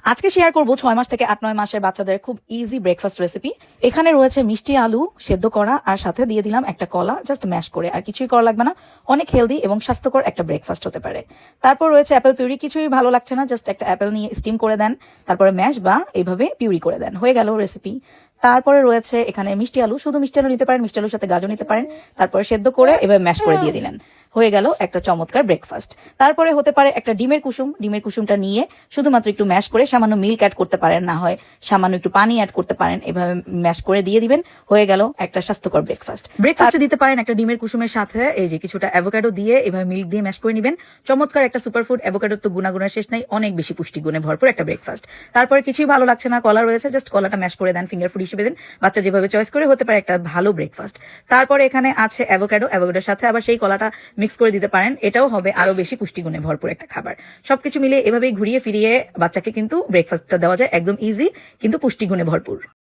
আজকে শেয়ার করব 6 মাস থেকে 8-9 মাসের বাচ্চাদের খুব ইজি ব্রেকফাস্ট রেসিপি। এখানে রয়েছে মিষ্টি আলু সেদ্ধ করা, আর সাথে দিয়ে দিলাম একটা কলা, জাস্ট ম্যাশ করে, আর কিছুই করা লাগবে না। অনেক হেলদি এবং স্বাস্থ্যকর একটা ব্রেকফাস্ট হতে পারে। তারপর রয়েছে অ্যাপেল পিউরি, কিছুই ভালো লাগছে না, জাস্ট একটা অ্যাপেল নিয়ে স্টিম করে দেন, তারপরে ম্যাশ বা এইভাবে পিউরি করে দেন, হয়ে গেল রেসিপি। তারপরে রয়েছে এখানে মিষ্টি আলু, শুধু মিষ্টি আলু নিতে পারেন, মিষ্টি আলুর সাথে গাজর নিতে পারেন, তারপরে সেদ্ধ করে এভাবে ম্যাশ করে দিয়ে দিলেন, হয়ে গেল একটা চমৎকার ব্রেকফাস্ট। তারপরে হতে পারে একটা ডিমের কুসুম, ডিমের কুসুমটা নিয়ে শুধুমাত্র একটু ম্যাশ করে সামান্য মিল্ক অ্যাড করতে পারেন, না হয় সামান্য একটু পানি অ্যাড করতে পারেন, এভাবে ম্যাশ করে দিয়ে দিবেন, হয়ে গেল একটা স্বাস্থ্যকর ব্রেকফাস্ট। ব্রেকফাস্টে দিতে পারেন একটা ডিমের কুসুমের সাথে এই যে কিছুটা অ্যাভোকাডো দিয়ে এভাবে মিল্ক দিয়ে ম্যাশ করে নেবেন, চমৎকার একটা সুপারফুড। অ্যাভোকাডোর তো গুণাগুণের শেষ নাই, অনেক বেশি পুষ্টিগুণে ভরপুর একটা ব্রেকফাস্ট। তারপরে কিছুই ভালো লাগছে না, কলা রয়েছে, জাস্ট কলাটা ম্যাশ করে দেন, ফিঙ্গার ফুড হিসেবে দেন, বাচ্চা যেভাবে চয়েস করে, হতে পারে একটা ভালো ব্রেকফাস্ট। তারপরে এখানে আছে অ্যাভোকাডো, অ্যাভোকাডোর সাথে আবার সেই কলাটা মিক্স করে দিতে পারেন, এটাও হবে আরো বেশি পুষ্টিগুণে ভরপুর একটা খাবার। সবকিছু মিলিয়ে এভাবেই ঘুরিয়ে ফিরিয়ে বাচ্চাকে কিন্তু ব্রেকফাস্টটা দেওয়া যায়, একদম ইজি কিন্তু পুষ্টিগুণে ভরপুর।